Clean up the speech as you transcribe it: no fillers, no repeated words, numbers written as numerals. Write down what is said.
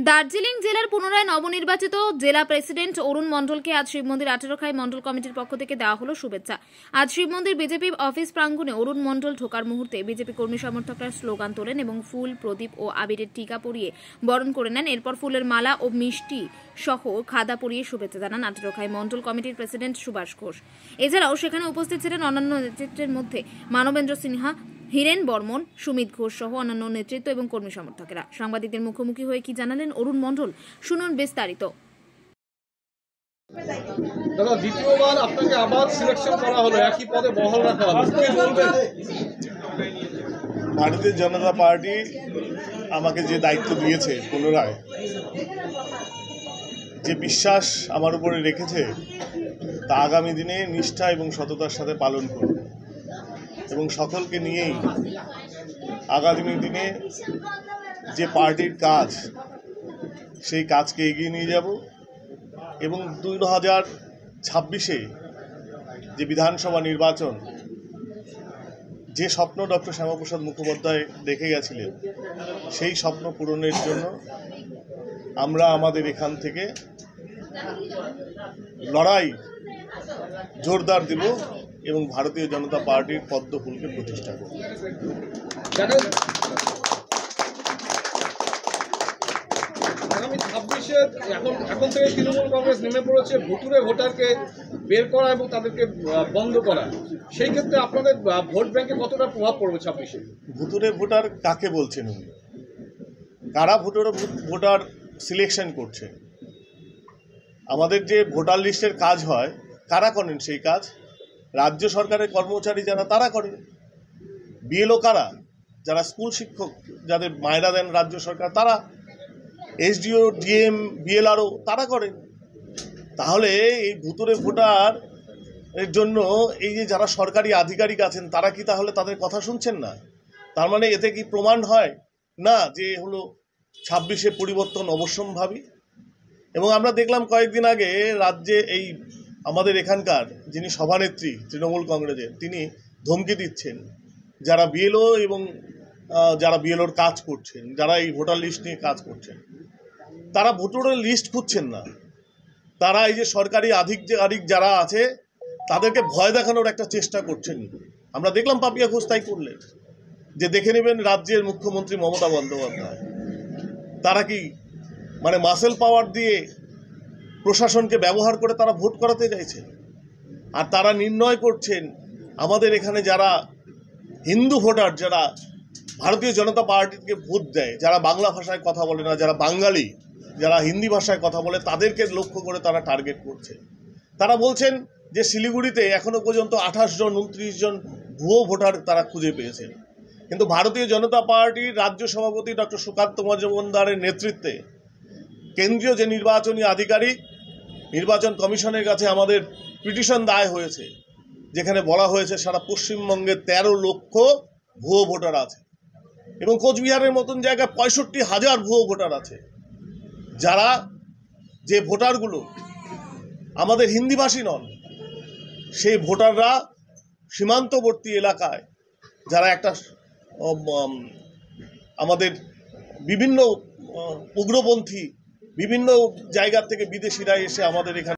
দার্জিলিং জেলার পুনরায় নবনির্বাচিত জেলা প্রেসিডেন্ট অরুণ মণ্ডলকে আজ শিব মন্দির 18 মণ্ডল কমিটির পক্ষ থেকে দেওয়া হলো শুভেচ্ছা। আজ শিব মন্দির বিজেপি অফিস প্রাঙ্গণে অরুণ মণ্ডল ঢোকার মুহূর্তে বিজেপি কর্মী সমর্থকরা স্লোগান তোলেন এবং ফুল, প্রদীপ ও আবিরের টিকা পরিয়ে বরণ করে নেন। এরপর ফুলের মালা ও মিষ্টি সহ খাদা পরিয়ে শুভেচ্ছা জানান 18 মণ্ডল কমিটির প্রেসিডেন্ট সুভাষ ঘোষ। এছাড়াও সেখানে উপস্থিত ছিলেন অন্যান্য নেতৃত্বের মধ্যে মানবেন্দ্র সিনহা, হিরেন বর্মন, সুমিত ঘোষ সহ অন্যান্য নেতৃত্ব এবং কর্মী সমর্থকেরা। সাংবাদিকদের মুখোমুখি হয়ে কি জানালেন অরুণ মণ্ডল, শুনুন বিস্তারিত। দাদা, দ্বিতীয়বার আপনাকে আবার সিলেকশন করা হলো, একই পদে বহাল রাখা হলো, কি বলবেন? ভারতীয় জনতা পার্টি আমাকে যে দায়িত্ব দিয়েছে, পুনরায় যে বিশ্বাস আমার উপরে রেখেছে, তা আগামী দিনে নিষ্ঠা এবং সততার সাথে পালন করব এবং সকলকে নিয়েই আগামী দিনে যে পার্টির কাজ, সেই কাজকে এগিয়ে নিয়ে যাব এবং 2026-এ যে বিধানসভা নির্বাচন, যে স্বপ্ন ডক্টর শ্যামাপ্রসাদ মুখোপাধ্যায় দেখে গেছিলেন, সেই স্বপ্ন পূরণের জন্য আমরা আমাদের এখান থেকে লড়াই জোরদার দেব এবং ভারতীয় জনতা পার্টির পদ্ম ফুলকে প্রতিষ্ঠা করব। আগামী 26-এ এখন থেকে তৃণমূল কংগ্রেস নেমে পড়েছে ভুতুরে ভোটারকে বের করা এবং তাদেরকে বন্ধ করা। সেই ক্ষেত্রে আপনাদের ভোট ব্যাংকে কতটা প্রভাব পড়বে 26-এ? ভুতুরে ভোটার কাকে বলছেন উনি? কারা ভোটার সিলেকশন করছে? আমাদের যে ভোটার লিস্টের কাজ হয়, কারা করেন সেই কাজ? রাজ্য সরকারের কর্মচারী যারা, তারা করেন। বিএলও কারা? যারা স্কুল শিক্ষক, যাদের মায়না দেন রাজ্য সরকার, তারা। এসডিও, ডিএম, বিএলআরও তারা করেন। তাহলে এই ভুতুরে ভোটার এর জন্য এই যে যারা সরকারি আধিকারিক আছেন, তারা কি তাহলে তাদের কথা শুনছেন না? তার মানে এতে কি প্রমাণ হয় না যে হলো 26-এ পরিবর্তন অবশ্যম্ভাবী? এবং আমরা দেখলাম কয়েকদিন আগে রাজ্যে এই আমাদের এখানকার যিনি সভানেত্রী তৃণমূল কংগ্রেসের, তিনি ধমকি দিচ্ছেন যারা বিএলও এবং যারা বিএলওর কাজ করছেন, যারা এই ভোটার লিস্ট নিয়ে কাজ করছেন, তারা ভোটারের লিস্ট খুঁজছেন না। তারা এই যে সরকারি আধিকারিক যারা আছে, তাদেরকে ভয় দেখানোর একটা চেষ্টা করছেন। আমরা দেখলাম পাপিয়া ঘোষ তাই করলেন, যে দেখে নেবেন রাজ্যের মুখ্যমন্ত্রী মমতা বন্দ্যোপাধ্যায়, তারা কি মানে মাসেল পাওয়ার দিয়ে প্রশাসনকে ব্যবহার করে তারা ভোট করাতে চাইছেন। আর তারা নির্ণয় করছেন আমাদের এখানে যারা হিন্দু ভোটার, যারা ভারতীয় জনতা পার্টিকে ভোট দেয়, যারা বাংলা ভাষায় কথা বলে না, যারা বাঙালি, যারা হিন্দি ভাষায় কথা বলে, তাদেরকে লক্ষ্য করে তারা টার্গেট করছে। তারা বলছেন যে শিলিগুড়িতে এখনো পর্যন্ত 28 জন 29 জন ভুয়ো ভোটার তারা খুঁজে পেয়েছেন। কিন্তু ভারতীয় জনতা পার্টির রাজ্য সভাপতি ডক্টর সুকান্ত মজুমদারের নেতৃত্বে কেন্দ্রীয় যে নির্বাচনী আধিকারিক, নির্বাচন কমিশনের কাছে আমাদের পিটিশন দায় হয়েছে, যেখানে বলা হয়েছে সারা পশ্চিমবঙ্গে 13 লক্ষ ভুয়ো ভোটার আছে এবং কোচবিহারের মতন জায়গায় 65,000 ভুয়ো ভোটার আছে, যারা যে ভোটারগুলো আমাদের হিন্দিভাষী নন, সেই ভোটাররা সীমান্তবর্তী এলাকায়, যারা একটা আমাদের বিভিন্ন উগ্রপন্থী বিভিন্ন জায়গা থেকে বিদেশিরা এসে আমাদের এখানে